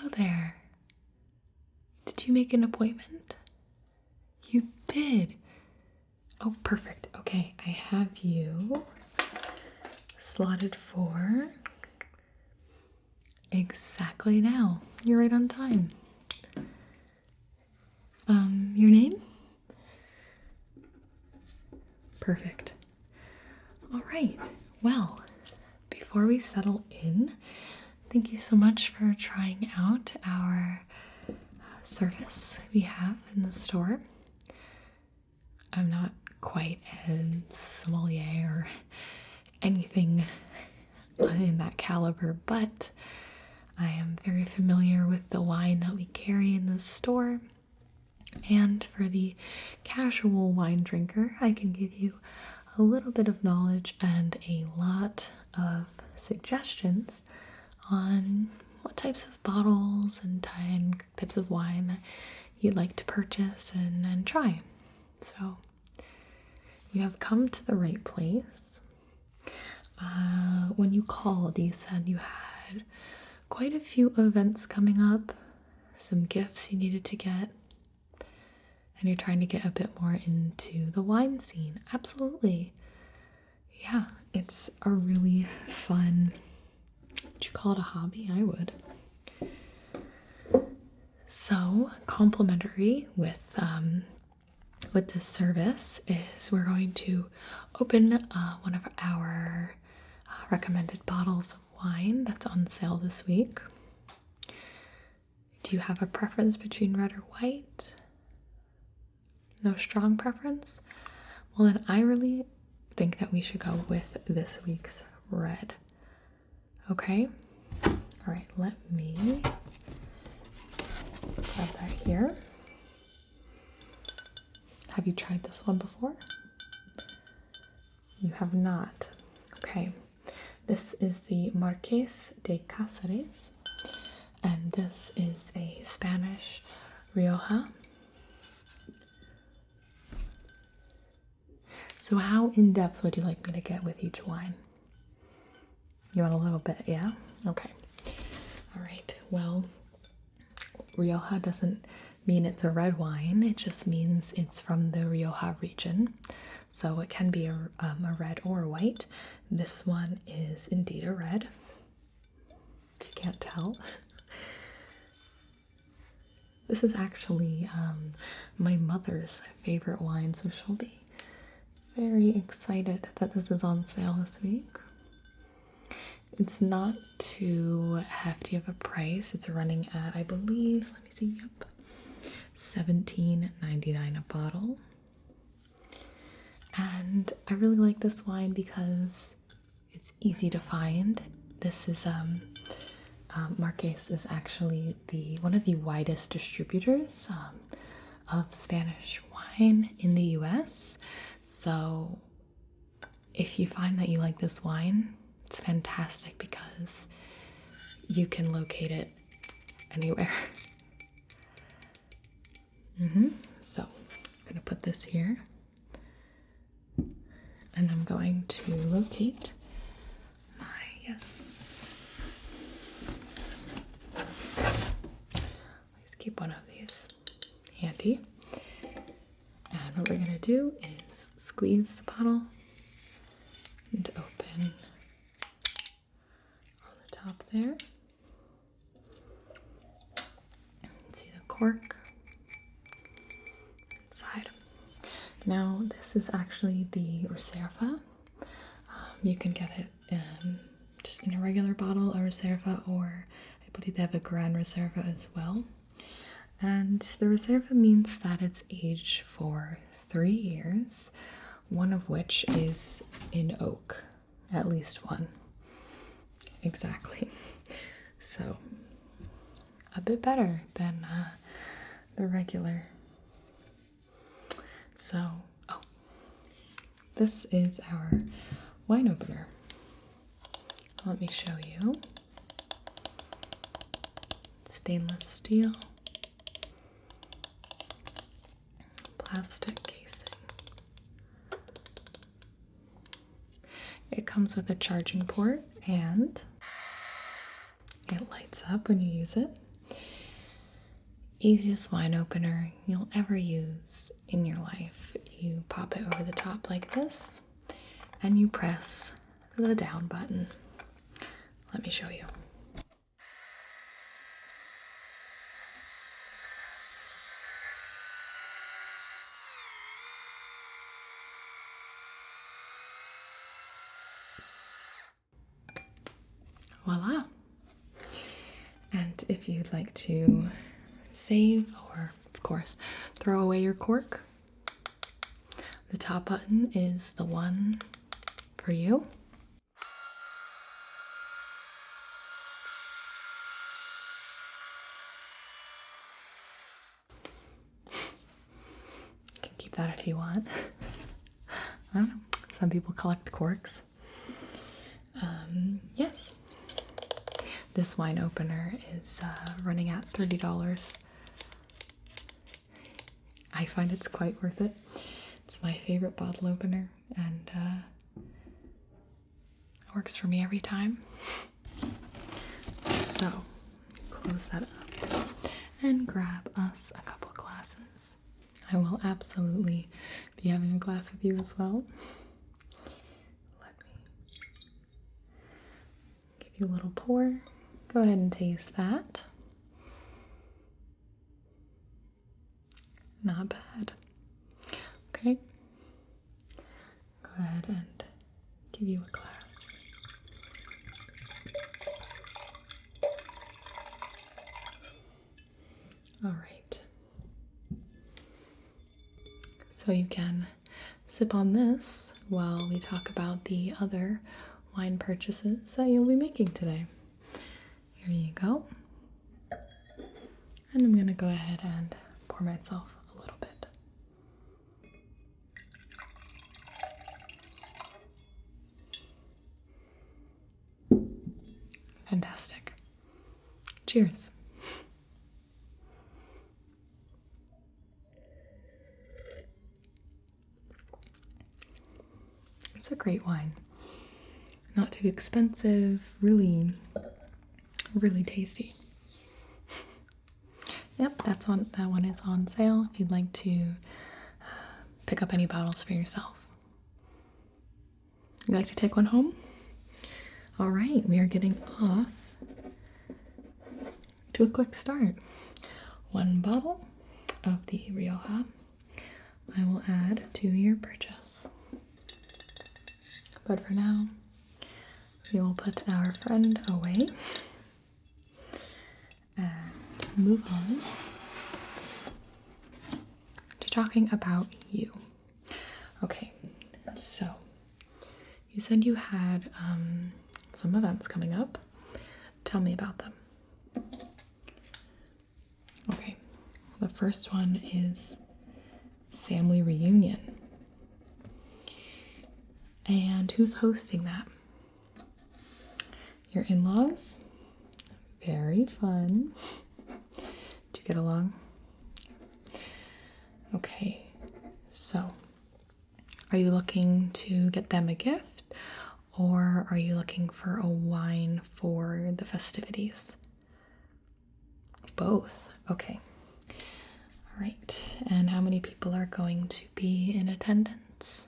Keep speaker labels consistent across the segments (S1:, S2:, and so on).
S1: Hello there. Did you make an appointment? You did. Oh, perfect. Okay, I have you slotted for exactly now. You're right on time. Your name? Perfect. All right. Well, before we settle in, thank you so much for trying out our service we have in the store. I'm not quite a sommelier or anything in that caliber, but I am very familiar with the wine that we carry in the store. And for the casual wine drinker, I can give you a little bit of knowledge and a lot of suggestions on what types of bottles and types of wine that you'd like to purchase and try. So you have come to the right place. When you called, you said you had quite a few events coming up, some gifts you needed to get, and you're trying to get a bit more into the wine scene. Absolutely. Yeah, it's a really fun, would you call it a hobby? I would. So, complimentary with this service is we're going to open one of our recommended bottles of wine that's on sale this week. Do you have a preference between red or white? No strong preference? Well, then I really think that we should go with this week's red. Okay? All right, let me grab that here. Have you tried this one before? You have not. Okay. This is the Marqués de Cáceres, and this is a Spanish Rioja. So how in-depth would you like me to get with each wine? You want a little bit, yeah? Okay. All right. Well, Rioja doesn't mean it's a red wine. It just means it's from the Rioja region. So it can be a red or a white. This one is indeed a red, if you can't tell. This is actually my mother's favorite wine, so she'll be very excited that this is on sale this week. It's not too hefty of a price. It's running at, I believe, let me see, yep, $17.99 a bottle. And I really like this wine because it's easy to find. This is Marqués is actually one of the widest distributors of Spanish wine in the US. So if you find that you like this wine, it's fantastic because you can locate it anywhere. So I'm going to put this here, and I'm going to locate my, yes. Let's keep one of these handy. And what we're going to do is squeeze the bottle and open on the top there. See the cork inside. Now this is actually the Reserva. You can get it just in a regular bottle, a Reserva, or I believe they have a Gran Reserva as well. And the Reserva means that it's aged for 3 years, one of which is in oak, at least one. Exactly. So, a bit better than the regular. So, this is our wine opener. Let me show you. Stainless steel. Plastic casing. It comes with a charging port and it lights up when you use it. easiest wine opener you'll ever use in your life. You pop it over the top like this, and you press the down button. Let me show you. Voila! And if you'd like to save or, of course, throw away your cork, the top button is the one for you. You can keep that if you want. I don't know. Some people collect corks. Yes. This wine opener is running at $30. I find it's quite worth it. It's my favorite bottle opener, and it works for me every time. So, close that up and grab us a couple glasses. I will absolutely be having a glass with you as well. Let me give you a little pour. Go ahead and taste that. Not bad. Okay. Go ahead and give you a glass. All right. So you can sip on this while we talk about the other wine purchases that you'll be making today. Here you go. And I'm going to go ahead and pour myself a little bit. Fantastic. Cheers. It's a great wine. Not too expensive, really tasty. Yep, that one is on sale if you'd like to pick up any bottles for yourself. You'd like to take one home? All right, we are getting off to a quick start. One bottle of the Rioja I will add to your purchase. But for now, we will put our friend away and move on to talking about you. Okay, so you said you had some events coming up. Tell me about them. Okay, the first one is family reunion. And who's hosting that? Your in-laws? Very fun. Do you get along? Okay, so are you looking to get them a gift, or are you looking for a wine for the festivities? Both. Okay. All right. And how many people are going to be in attendance?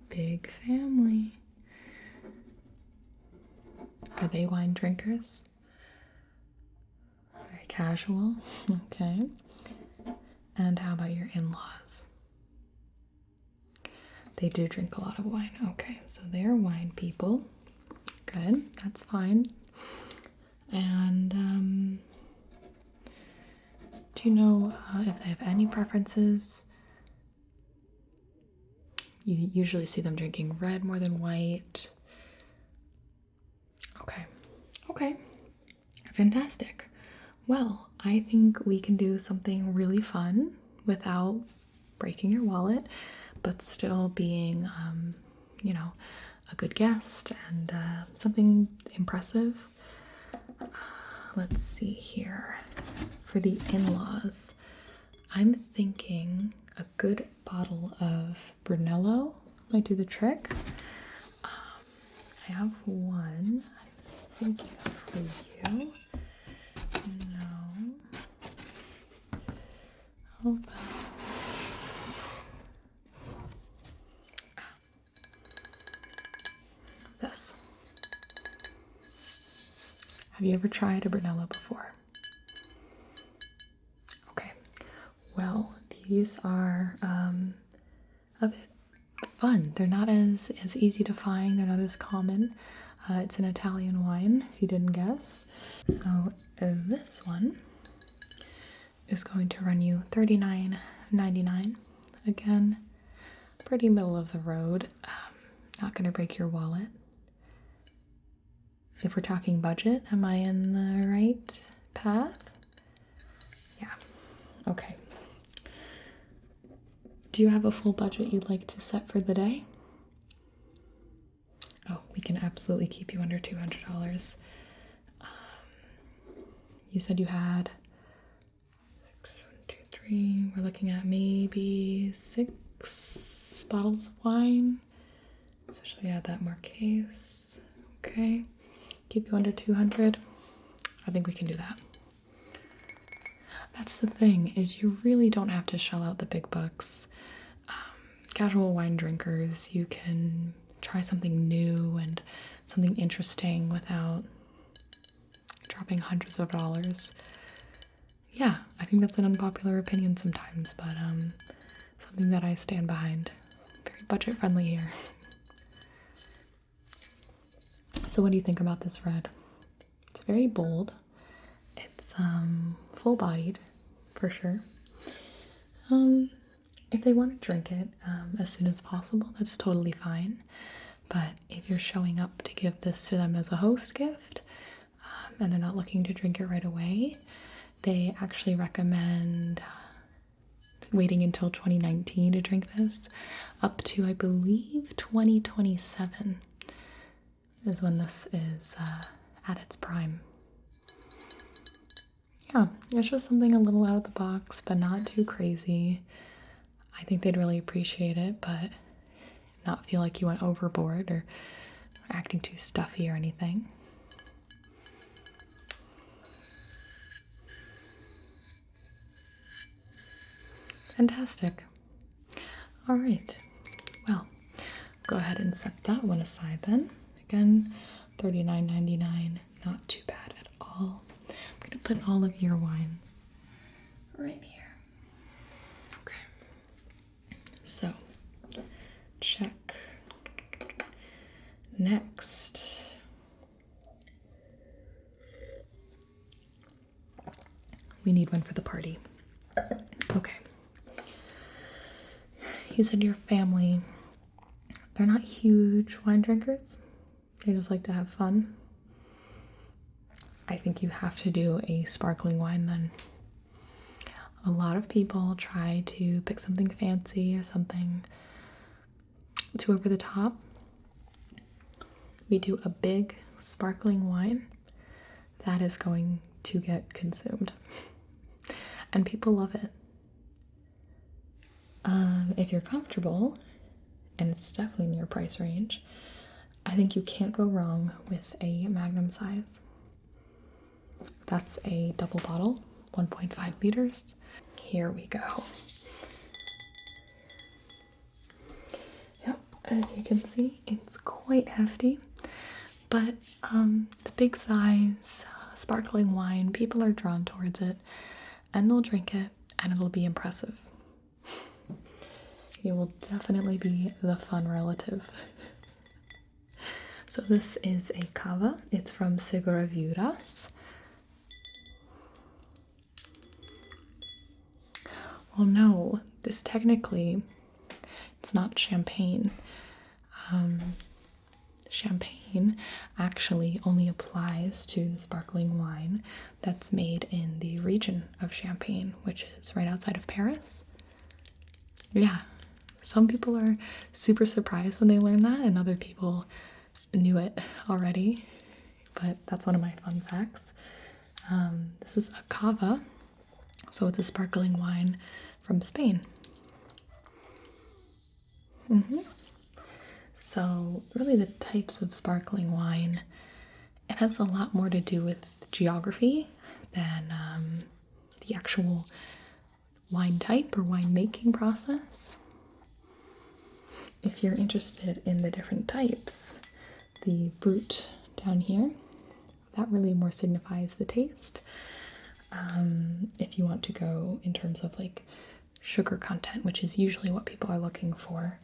S1: Big family. Are they wine drinkers? Very casual. Okay. And how about your in-laws? They do drink a lot of wine. Okay, so they're wine people. Good, that's fine. And do you know if they have any preferences? You usually see them drinking red more than white. Okay, fantastic. Well, I think we can do something really fun without breaking your wallet, but still being, a good guest and something impressive. Let's see here. For the in-laws, I'm thinking a good bottle of Brunello might do the trick. I have one I was thinking of for you. Have you ever tried a Brunello before? Okay, well, these are a bit fun. They're not as easy to find. They're not as common. It's an Italian wine, if you didn't guess. So this one is going to run you $39.99. Again, pretty middle of the road. Not going to break your wallet. If we're talking budget, am I in the right path? Yeah. Okay. Do you have a full budget you'd like to set for the day? Oh, we can absolutely keep you under $200. You said you had 6, 1, 2, 3. We're looking at maybe 6 bottles of wine. So shall we add that more case? Okay. Keep you under 200. I think we can do that. That's the thing, is you really don't have to shell out the big bucks. Casual wine drinkers, you can try something new and something interesting without dropping hundreds of dollars. Yeah, I think that's an unpopular opinion sometimes, but something that I stand behind. Very budget friendly here. So what do you think about this red? It's very bold. It's full bodied for sure. If they want to drink it as soon as possible, that's totally fine. But if you're showing up to give this to them as a host gift, and they're not looking to drink it right away, they actually recommend waiting until 2019 to drink this, up to, I believe, 2027 is when this is at its prime. Yeah, it's just something a little out of the box, but not too crazy. I think they'd really appreciate it, but not feel like you went overboard or acting too stuffy or anything. Fantastic. All right. Well, go ahead and set that one aside then. Again, $39.99. Not too bad at all. I'm going to put all of your wines right here. So, check. Next. We need one for the party. Okay. You said your family, they're not huge wine drinkers. They just like to have fun. I think you have to do a sparkling wine then. A lot of people try to pick something fancy or something too over the top. We do a big sparkling wine that is going to get consumed. And people love it. If you're comfortable, and it's definitely in your price range, I think you can't go wrong with a magnum size. That's a double bottle, 1.5 liters. Here we go. Yep, as you can see, it's quite hefty, but the big size sparkling wine, people are drawn towards it, and they'll drink it, and it'll be impressive. You will definitely be the fun relative. So this is a cava. It's from Seguraviuras. Well, no, this technically, it's not champagne. Champagne actually only applies to the sparkling wine that's made in the region of Champagne, which is right outside of Paris. Yeah, some people are super surprised when they learn that, and other people knew it already, but that's one of my fun facts. This is a cava, so it's a sparkling wine from Spain. So really the types of sparkling wine, it has a lot more to do with geography than the actual wine type or wine making process. If you're interested in the different types, the Brut down here, that really more signifies the taste. If you want to go in terms of like sugar content, which is usually what people are looking for.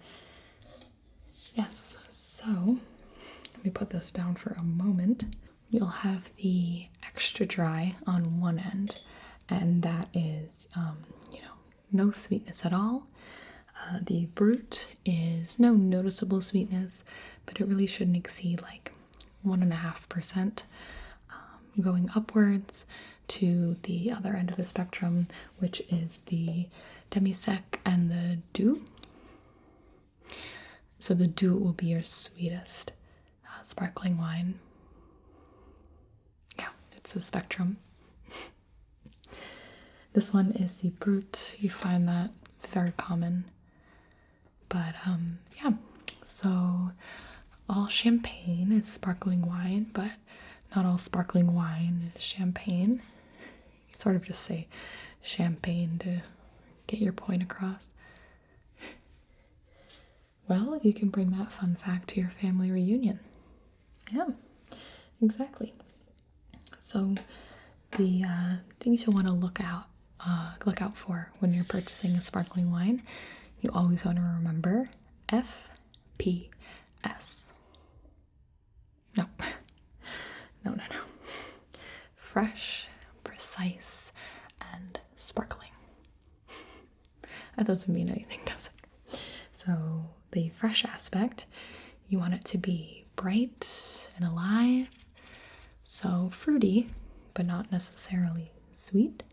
S1: Yes, so let me put this down for a moment. You'll have the extra dry on one end, and that is, no sweetness at all. The brut is no noticeable sweetness, but it really shouldn't exceed like 1.5%, going upwards to the other end of the spectrum, which is the demi-sec and the doux. So the doux will be your sweetest sparkling wine. Yeah, it's a spectrum. This one is the brut. You find that very common. But yeah, so all champagne is sparkling wine, but not all sparkling wine is champagne. You sort of just say champagne to get your point across. Well, you can bring that fun fact to your family reunion. Yeah, exactly. So the things you'll want to look out for when you're purchasing a sparkling wine, you always want to remember FPS. No. Fresh, precise, and sparkling. That doesn't mean anything, does it? So the fresh aspect, you want it to be bright and alive, so fruity, but not necessarily sweet.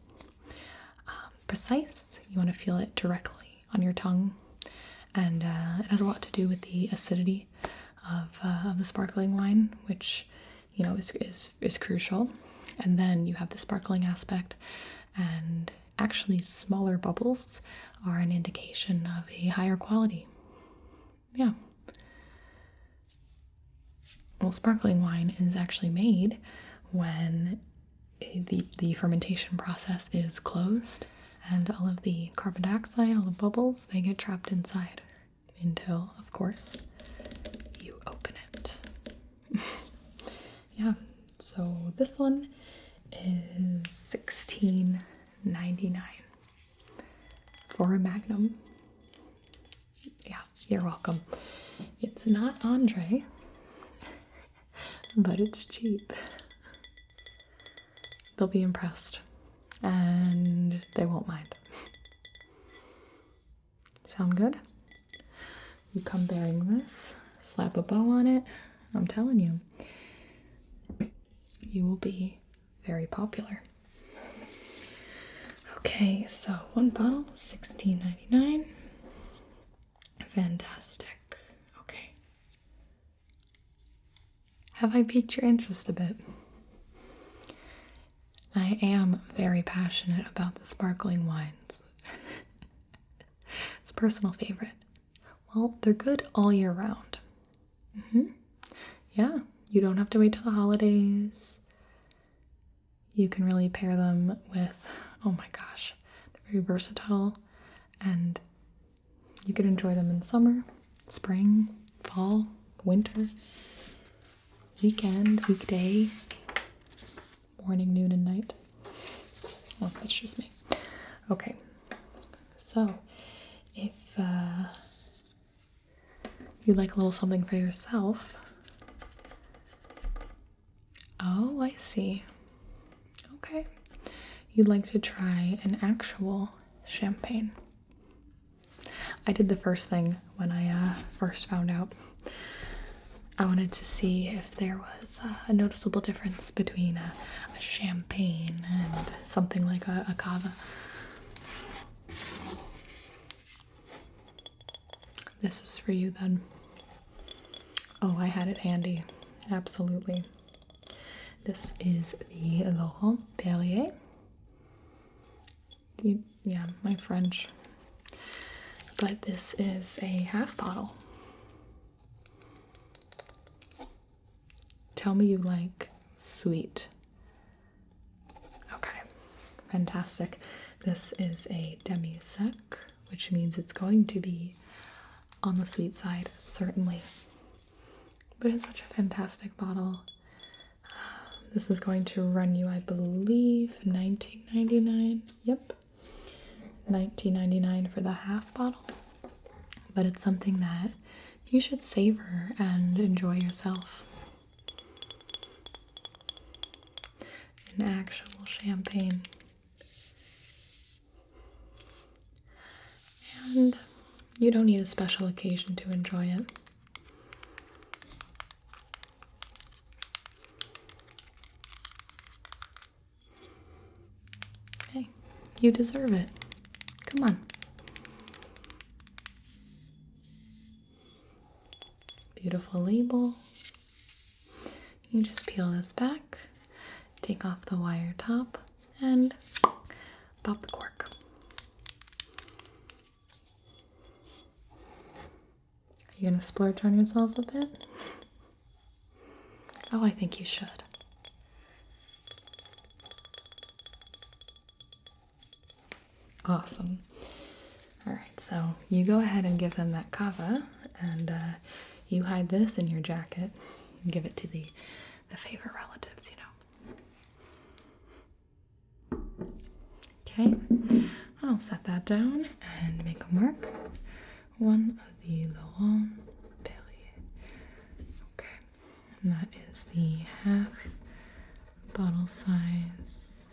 S1: Precise, you want to feel it directly on your tongue, and it has a lot to do with the acidity of the sparkling wine, which is crucial. And then you have the sparkling aspect, and actually smaller bubbles are an indication of a higher quality. Yeah. Well, sparkling wine is actually made when the fermentation process is closed, and all of the carbon dioxide, all the bubbles, they get trapped inside until, of course, you open it. Yeah, so this one is $16.99 for a Magnum. Yeah, you're welcome. It's not Andre, but it's cheap. They'll be impressed, and they won't mind. Sound good? You come bearing this, slap a bow on it, I'm telling you, you will be very popular. Okay, so one bottle, $16.99. Fantastic. Okay. Have I piqued your interest a bit? I am very passionate about the sparkling wines. It's a personal favorite. Well, they're good all year round. Yeah, you don't have to wait till the holidays. You can really pair them with, oh my gosh, they're very versatile, and you can enjoy them in summer, spring, fall, winter, weekend, weekday, morning, noon, and night. Well, that's just me. Okay, so if you'd like a little something for yourself. Oh, I see. Okay. You'd like to try an actual champagne. I did the first thing when I first found out. I wanted to see if there was a noticeable difference between a champagne and something like a cava. This is for you then. Oh, I had it handy. Absolutely. This is the Laurent Perrier. Yeah, my French. But this is a half bottle. Tell me you like sweet. Okay, fantastic. This is a demi-sec, which means it's going to be on the sweet side, certainly. But it's such a fantastic bottle. This is going to run you, I believe, $19.99. Yep, $19.99 for the half bottle. But it's something that you should savor and enjoy yourself. An actual champagne. And you don't need a special occasion to enjoy it. Hey, you deserve it. Come on. Beautiful label. You just peel this back, take off the wire top, and pop the cork. Are you gonna splurge on yourself a bit? Oh, I think you should. Awesome. All right, so you go ahead and give them that cava, and you hide this in your jacket and give it to the favorite relatives, you know. Okay, I'll set that down and make a mark. One of the Laurent Perrier. Okay, and that is the half bottle size.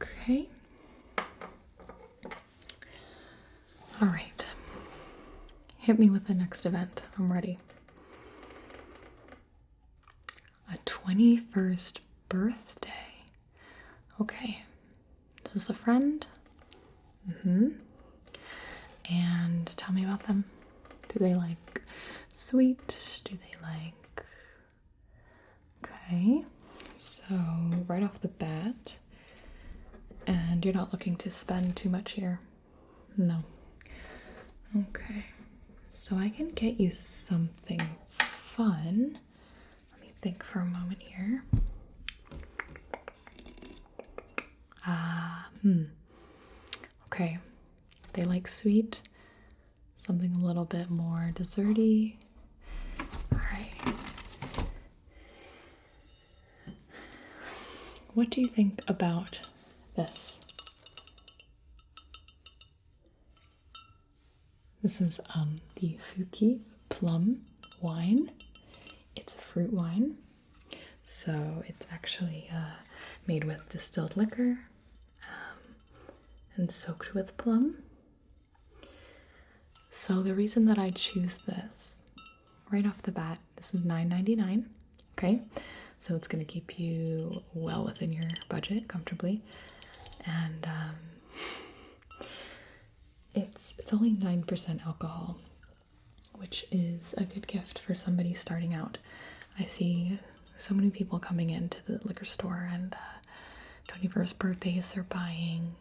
S1: Okay. All right. Hit me with the next event. I'm ready. A 21st birthday. Okay. Is this a friend? Mm-hmm. And tell me about them. Do they like sweet? Do they like... Okay. So, right off the bat. And you're not looking to spend too much here? No. Okay. So I can get you something fun. Let me think for a moment here. Okay. They like sweet. Something a little bit more desserty. Alright. What do you think about this? This is the Fuki Plum wine. It's a fruit wine, so it's actually made with distilled liquor and soaked with plum. So the reason that I choose this, right off the bat, this is $9.99. Okay, so it's going to keep you well within your budget comfortably, and it's only 9% alcohol, which is a good gift for somebody starting out. I see so many people coming into the liquor store, and 21st birthdays, they're buying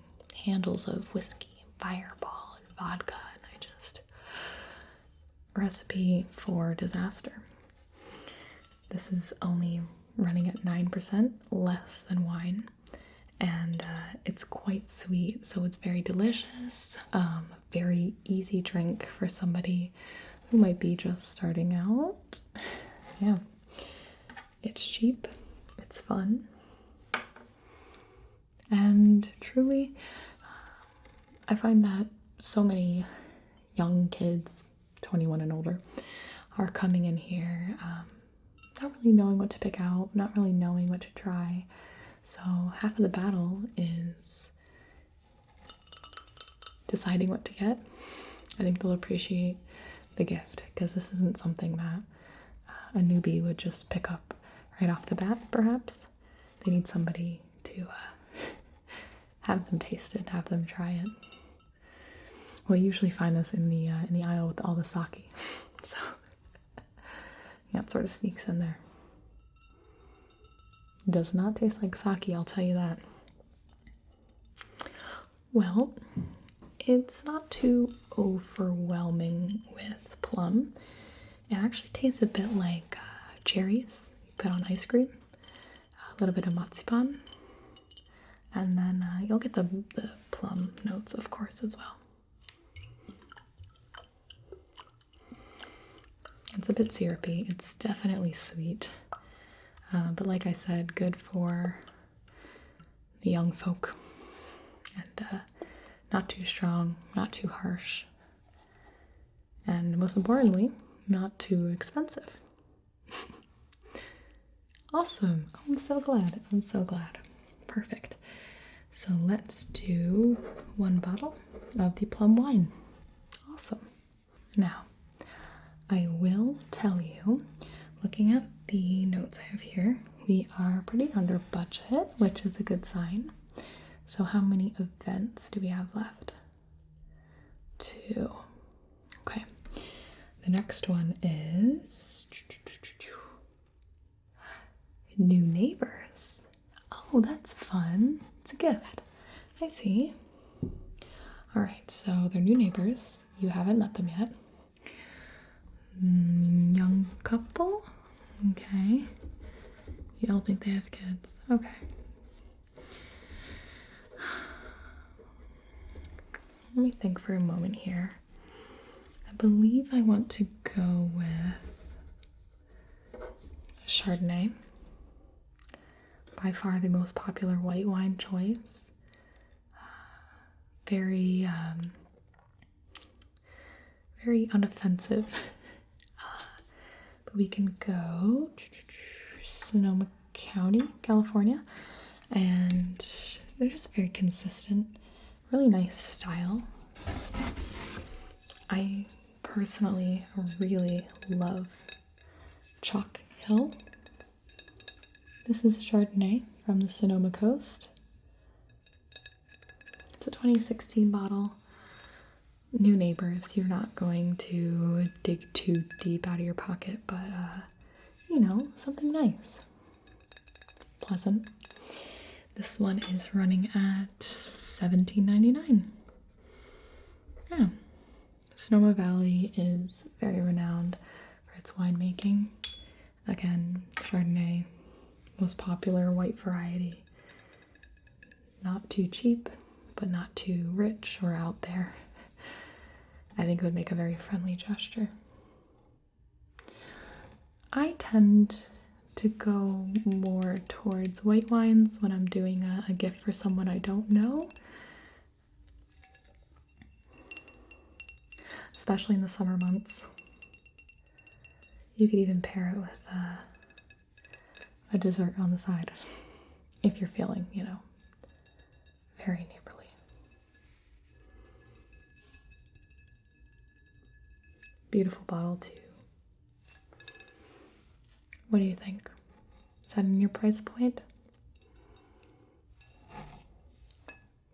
S1: handles of whiskey and Fireball and vodka, and I just... recipe for disaster. This is only running at 9%, less than wine, and it's quite sweet, so it's very delicious. Very easy drink for somebody who might be just starting out. Yeah, it's cheap, it's fun, and truly, I find that so many young kids, 21 and older, are coming in here not really knowing what to pick out, not really knowing what to try. So half of the battle is deciding what to get. I think they'll appreciate the gift, because this isn't something that a newbie would just pick up right off the bat, perhaps. They need somebody to have them taste it, have them try it. Well, you usually find this in the aisle with all the sake, so yeah, it sort of sneaks in there. Does not taste like sake, I'll tell you that. Well, it's not too overwhelming with plum. It actually tastes a bit like cherries you put on ice cream, a little bit of marzipan, and then you'll get the plum notes, of course, as well. It's a bit syrupy. It's definitely sweet. But like I said, good for the young folk. And not too strong, not too harsh. And most importantly, not too expensive. Awesome. I'm so glad. I'm so glad. Perfect. So let's do 1 bottle of the plum wine. Awesome. Now, I will tell you, looking at the notes I have here, we are pretty under budget, which is a good sign. So how many events do we have left? 2. Okay. The next one is new neighbors. Oh, that's fun. It's a gift. I see. All right, so they're new neighbors. You haven't met them yet. Young couple. Okay. You don't think they have kids? Okay. Let me think for a moment here. I believe I want to go with Chardonnay. By far the most popular white wine choice. Very unoffensive. But we can go Sonoma County, California, and they're just very consistent, really nice style. I personally really love Chalk Hill. This is a Chardonnay from the Sonoma coast. It's a 2016 bottle. New neighbors, you're not going to dig too deep out of your pocket, but you know, something nice. Pleasant. This one is running at $17.99. Yeah. Sonoma Valley is very renowned for its winemaking. Again, Chardonnay, most popular white variety. Not too cheap, but not too rich or out there. I think it would make a very friendly gesture. I tend to go more towards white wines when I'm doing a gift for someone I don't know. Especially in the summer months. You could even pair it with a dessert on the side if you're feeling, you know, very neighborly. Beautiful bottle too. What do you think? Is that in your price point?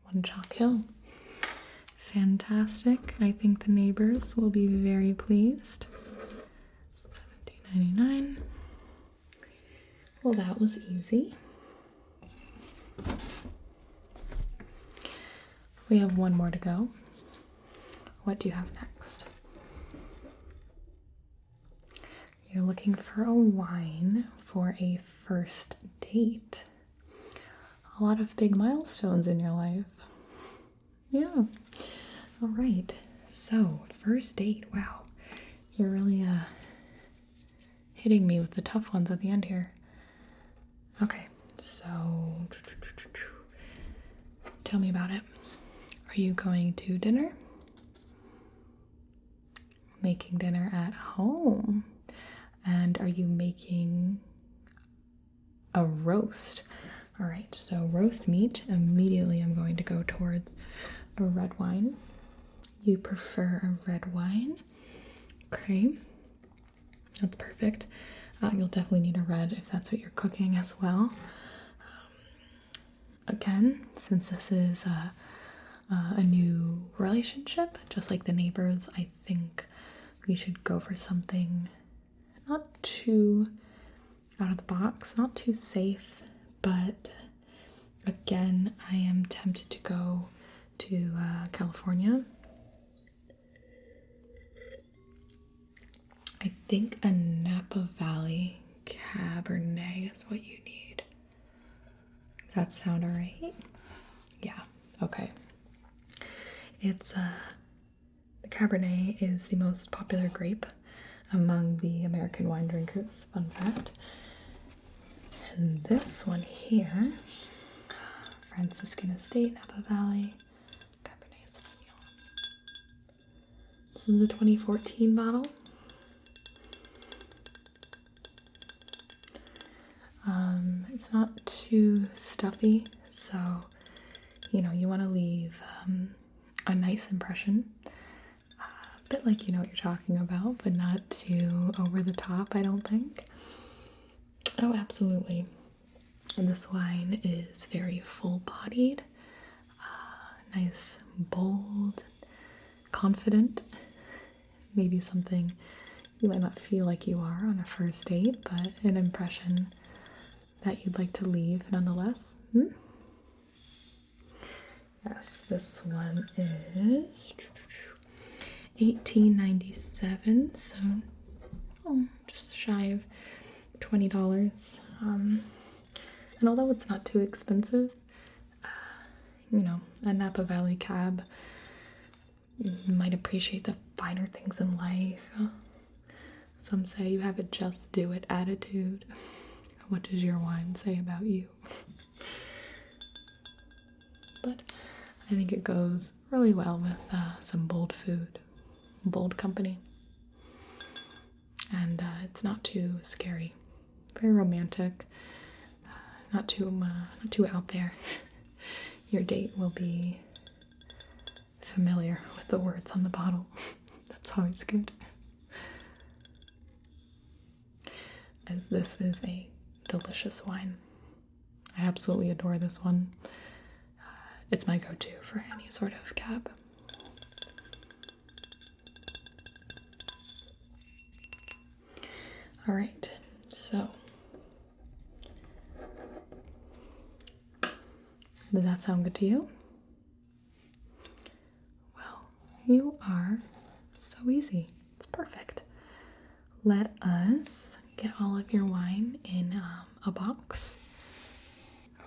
S1: One Chalk Hill. Fantastic. I think the neighbors will be very pleased. $17.99. Well, that was easy. We have one more to go. What do you have next? You're looking for a wine for a first date. A lot of big milestones in your life. Yeah. All right. So, first date. Wow. You're really hitting me with the tough ones at the end here. Okay. So, tell me about it. Are you going to dinner? Making dinner at home? And are you making a roast? All right, so roast meat. Immediately I'm going to go towards a red wine. You prefer a red wine? Okay, that's perfect. You'll definitely need a red if that's what you're cooking as well. Again, since this is a new relationship, just like the neighbors, I think we should go for something not too out of the box, not too safe, but again, I am tempted to go to California. I think a Napa Valley Cabernet is what you need. Does that sound alright? Yeah, okay. It's the Cabernet is the most popular grape among the American wine drinkers. Fun fact. And this one here, Franciscan Estate, Napa Valley, Cabernet Sauvignon. This is the 2014 bottle. It's not too stuffy, so you want to leave a nice impression. A bit like you know what you're talking about, but not too over the top, I don't think. Oh, absolutely. And this wine is very full-bodied, nice, bold, confident. Maybe something you might not feel like you are on a first date, but an impression that you'd like to leave nonetheless. Yes, this one is 1897, so just shy of $20. And although it's not too expensive, a Napa Valley cab, you might appreciate the finer things in life. Some say you have a just do it attitude. What does your wine say about you? But I think it goes really well with some bold food, bold company. And it's not too scary. Very romantic. Not too out there. Your date will be familiar with the words on the bottle. That's always good. And this is a delicious wine. I absolutely adore this one. It's my go-to for any sort of cab. All right, so does that sound good to you? Well, you are so easy. It's perfect. Let us get all of your wine in a box.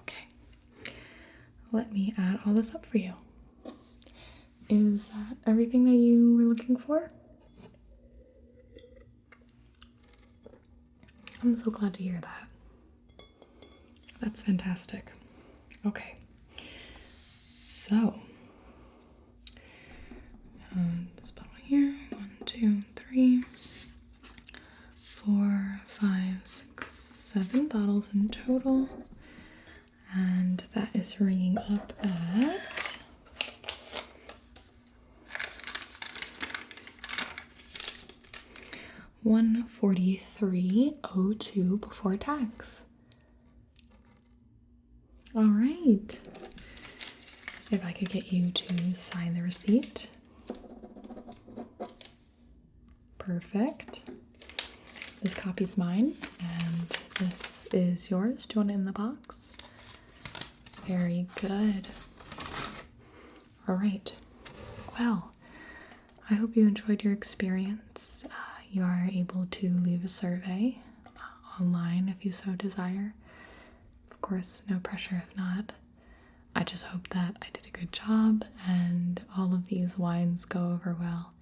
S1: Okay. Let me add all this up for you. Is that everything that you were looking for? I'm so glad to hear that. That's fantastic. Okay. So, this bottle here, 1, 2, 3, 4, 5, 6, 7 bottles in total. And that is ringing up at $143.02 before tax. All right. If I could get you to sign the receipt. Perfect. This copy's mine, and this is yours. Do you want it in the box? Very good. All right. Well, I hope you enjoyed your experience. You are able to leave a survey online if you so desire. Of course, no pressure if not. I just hope that I did a good job and all of these wines go over well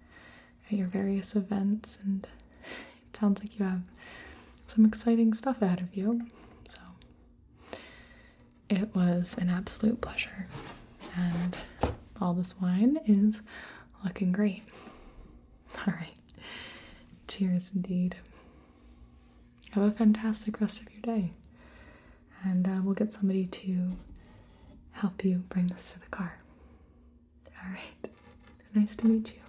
S1: at your various events, and it sounds like you have some exciting stuff ahead of you. So it was an absolute pleasure, and all this wine is looking great. All right. Cheers indeed. Have a fantastic rest of your day. And we'll get somebody to help you bring this to the car. All right. Nice to meet you.